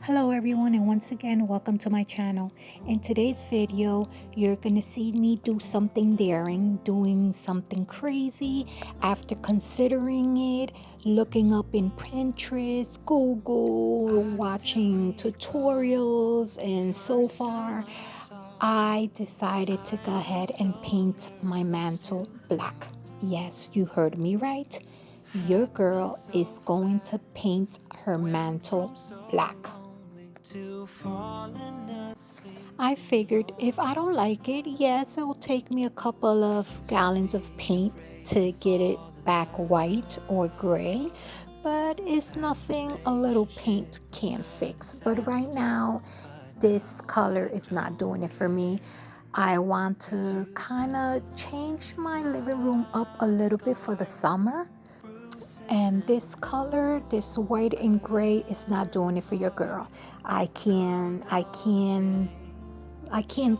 Hello everyone, and once again welcome to my channel. In today's video you're gonna see me do something daring, doing something crazy after considering it, looking up in Pinterest, Google, watching tutorials, and so far I decided to go ahead and paint my mantle black. Yes, you heard me right. Your girl is going to paint her mantle black. I figured if I don't like it, yes, it will take me a couple of gallons of paint to get it back white or gray, but it's nothing a little paint can't fix. But right now, this color is not doing it for me. I want to kind of change my living room up a little bit for the summer. And this color, this white and gray, is not doing it for your girl. I can't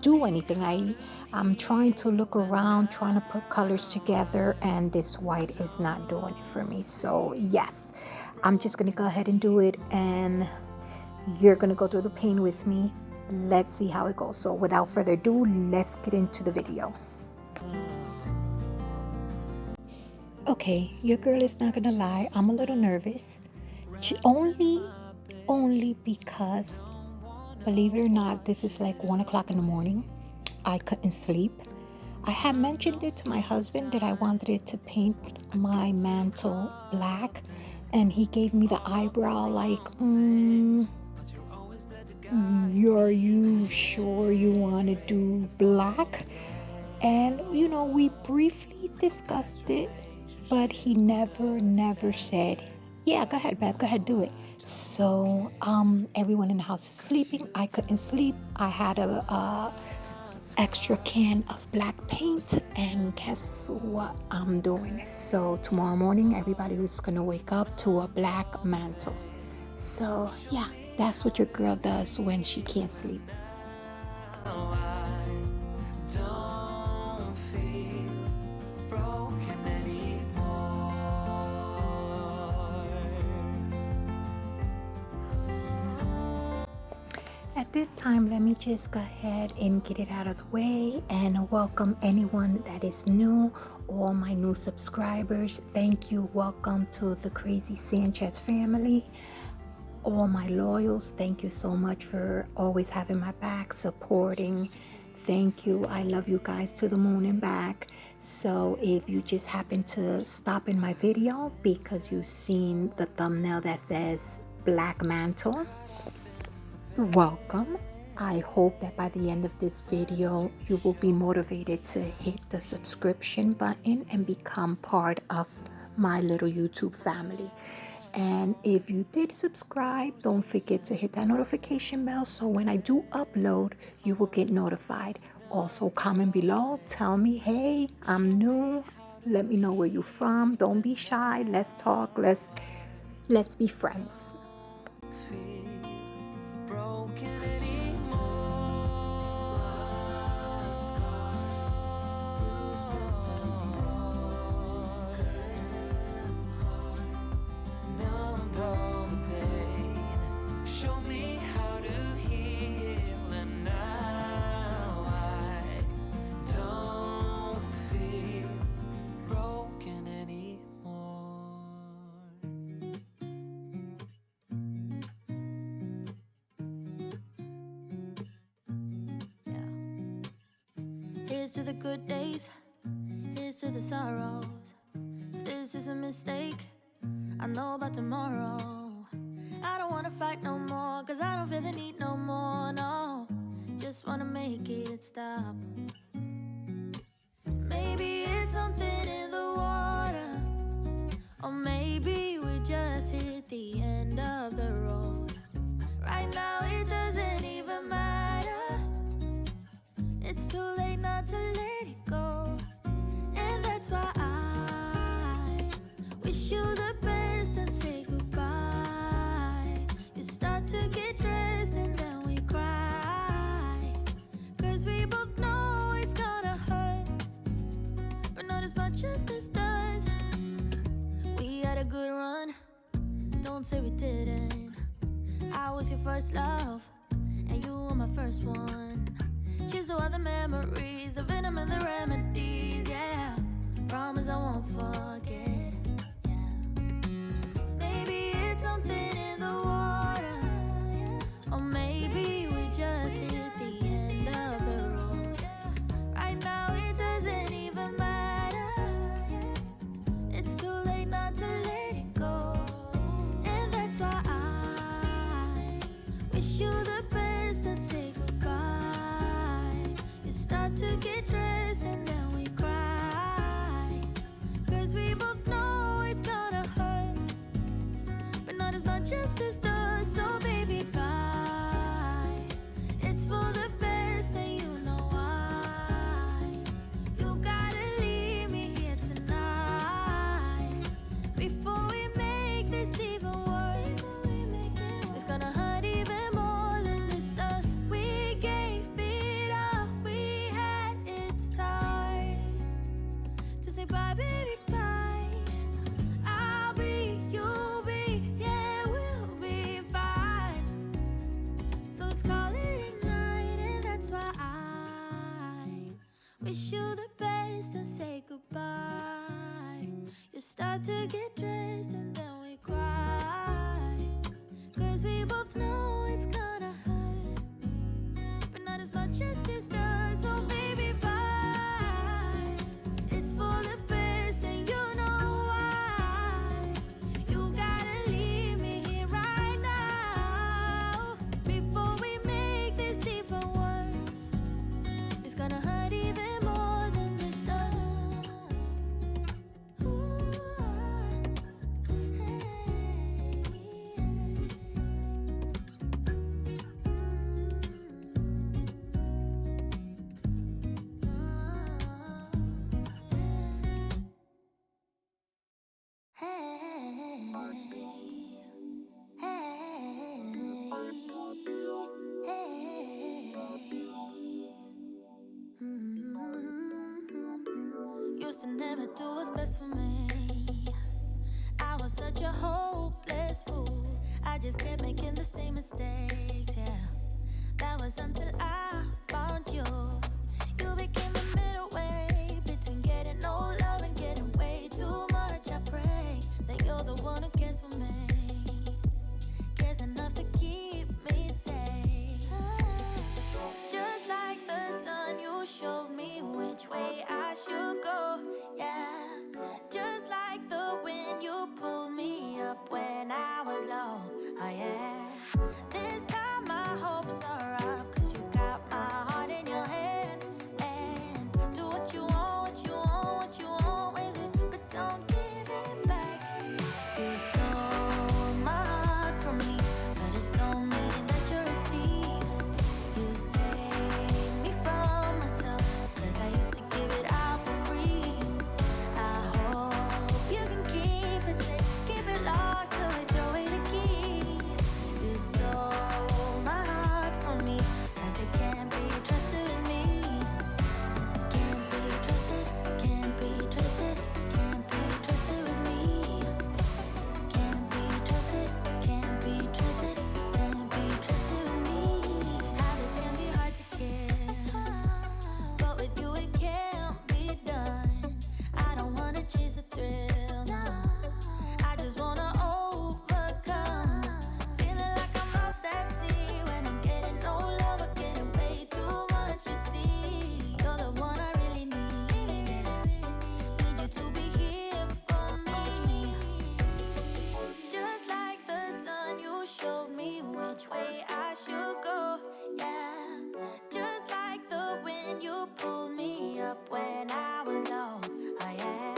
do anything. I'm trying to look around, trying to put colors together, and this white is not doing it for me. So yes, I'm just gonna go ahead and do it, and you're gonna go through the paint with me. Let's see how it goes. So without further ado, let's get into the video. Okay, your girl is not gonna lie, I'm a little nervous. Only because, believe it or not, this is like 1 o'clock in the morning. I couldn't sleep. I had mentioned it to my husband that I wanted it to paint my mantle black, and he gave me the eyebrow like, are you sure you want to do black? And we briefly discussed it, but he never said, yeah, go ahead, babe, go ahead, do it. So everyone in the house is sleeping. I couldn't sleep. I had a extra can of black paint, and guess what I'm doing? So tomorrow morning everybody was gonna wake up to a black mantle. So yeah, that's what your girl does when she can't sleep. At this time, let me just go ahead and get it out of the way and welcome anyone that is new, all my new subscribers. Thank you. Welcome to the Crazy Sanchez family. All my loyals, thank you so much for always having my back, supporting. Thank you. I love you guys to the moon and back. So if you just happen to stop in my video because you've seen the thumbnail that says Black Mantle, welcome. I hope that by the end of this video you will be motivated to hit the subscription button and become part of my little YouTube family. And if you did subscribe, don't forget to hit that notification bell so when I do upload you will get notified. Also comment below, tell me, hey, I'm new, let me know where you're from. Don't be shy, let's talk, let's be friends. Here's to the good days, here's to the sorrows. If this is a mistake, I know about tomorrow. I don't wanna fight no more, cause I don't feel the need no more, no. Just wanna make it stop. Maybe it's something in the water, or maybe we just hit the end of the road. Right now it doesn't even matter. It's too late not to let it go. And that's why I wish you the best and say goodbye. You start to get dressed and then we cry, cause we both know it's gonna hurt, but not as much as this does. We had a good run, don't say we didn't. I was your first love, and you were my first one. Cheers to all the memories, the venom and the remedies, yeah. Promise I won't forget, yeah. Maybe it's something in the water, or maybe we just hit the end of the road. Right now it doesn't even matter. It's too late not to let it go. And that's why I wish you the best and say goodbye. You start to get dressed and then we cry, 'cause we both know it's gonna hurt, but not as much as this does. So baby, bye. It's for the best and you know why. You gotta leave me here tonight before we make this even worse. It's gonna hurt even more than this does. We gave it all we had. It's time to say bye, baby, bye. I'll be, you'll be, yeah, we'll be fine. So let's call it a night, and that's why I wish you the best and say goodbye. You start to get dressed and then we cry, 'cause we both know it's gonna hurt, but not as much as this does. So baby, bye. It's for the best and you know why. You gotta leave me here right now before we make this even worse. It's gonna hurt even more than this does. Ooh, Used to never do what's best for me. I was such a hopeless fool. I just kept making the same mistakes, yeah. That was until I found you. You became the middle way between getting no love and getting way too much. I pray that you're the one who cares for me, cares enough to keep me safe. Just like the sun, you showed me which way I should go, yeah. Just like the wind, you pulled me up when I was low, oh yeah. This time my hopes are up, 'cause you got my heart in your hand. And do what you want, what you want, what you want with it, but don't give it back. You stole my heart from me, but it don't mean that you're a thief. You saved me from myself, 'cause I used to give it out for free. I hope you can keep it safe, keep it locked till we throw away the key. You stole my heart from me, 'cause it can't be trusted with me. Can't be trusted, can't be trusted, can't be trusted with me. Can't be trusted, can't be trusted, can't be trusted with me. Habits can be hard to kill, but with you it can't be done. I don't wanna chase a thrill, no. I just wanna overcome. Feeling like I'm lost at sea when I'm getting no love or getting way too much. You see, you're the one I really need. Need you to be here for me. Just like the sun, you showed me which way I should go, yeah. Just like the wind, you pulled me up when I was low, oh yeah.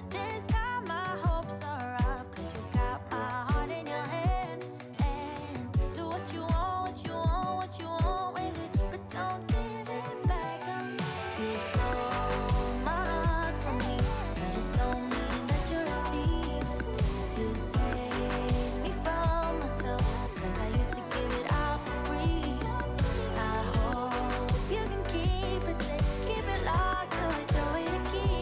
This time my hopes are up, 'cause you got my heart in your hand. And do what you want, what you want, what you want with it, but don't give it back. You stole my heart from me, but it don't mean that you're a thief. You saved me from myself, 'cause I used to give it out for free. I hope you can keep it safe, keep it locked till we throw away the key.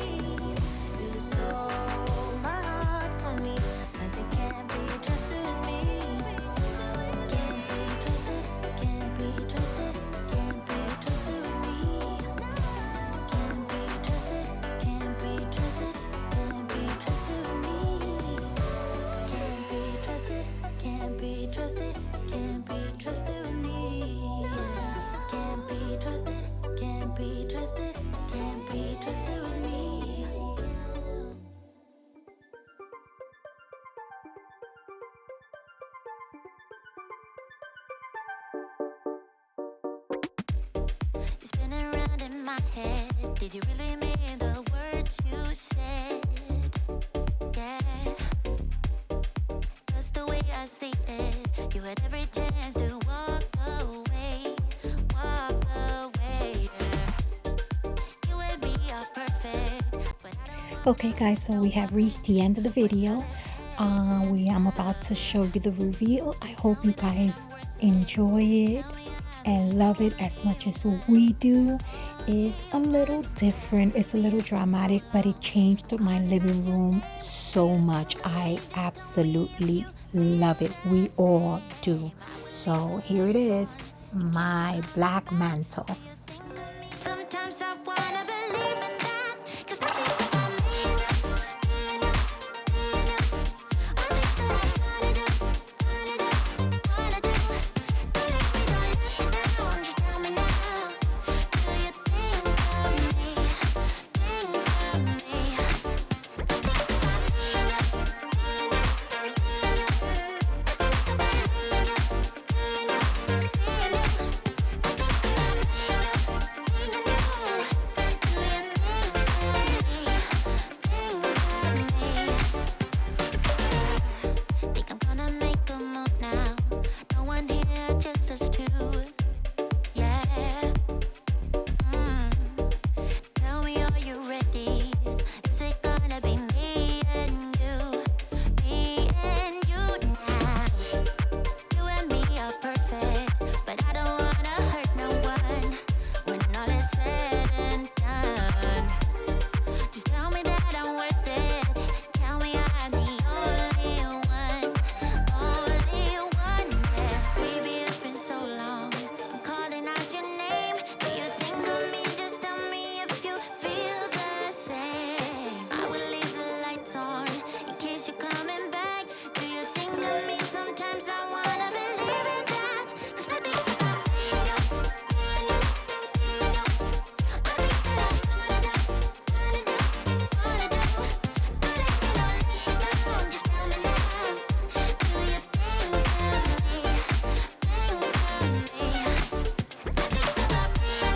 my head. Did you really mean the words you said? Yeah, 'cause the way I see it, you had every chance to walk away, walk away. Yeah. You and me are perfect, but I don't want. Okay, guys, so we have reached the end of the video. I'm about to show you the reveal. I hope you guys enjoy it and love it as much as we do. It's a little different, it's a little dramatic, but it changed my living room so much. I absolutely love it. We all do. So here it is, my black mantle. Sometimes I wanna believe in that, 'cause nothing about me and you, me and you, me and you. All things that I wanna do, wanna do, wanna do. Don't leave me, don't let me down. Just tell me now, do you think of me, think of me? Think about me and you, me and you, me and you. Think about me and you, me and you, me and you. Think about me and you. Think I'm gonna make a move now. No one here, just us two. Yeah. Tell me, are you ready? Is it gonna be me and you? Me and you now. You and me are perfect, but I don't wanna hurt no one. When all is said and done, just tell me that I'm worth it. Tell me I'm the only one, only one. Yeah, baby, it's been so long. I'm calling out your name. Do you think of me? Just tell me if you feel the same. I will leave the lights on in case you're coming back. Do you think of me? Sometimes I wanna believe in that. 'Cause I think about me and you, me and you, me and you. All things that I wanna do, wanna do, wanna do. Don't let me, don't let me down. Just tell me now. Do you think of me? Think of me? I think about me and you, me and you, me and you. I think about me and you,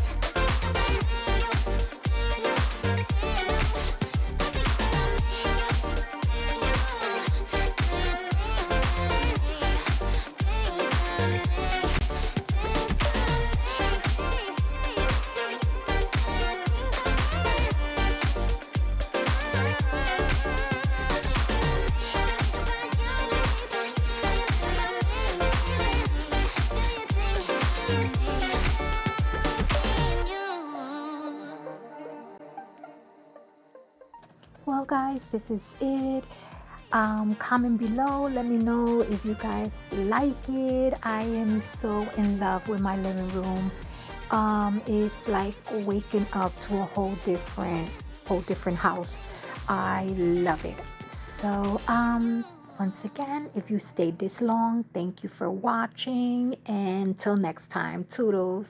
me and you, me and you. I think about me and you, me and you. Do you think of me? Well, guys, this is it. Comment below, let me know if you guys like it. I am so in love with my living room. It's like waking up to a whole different house. I love it. So once again, if you stayed this long, thank you for watching, and till next time, toodles.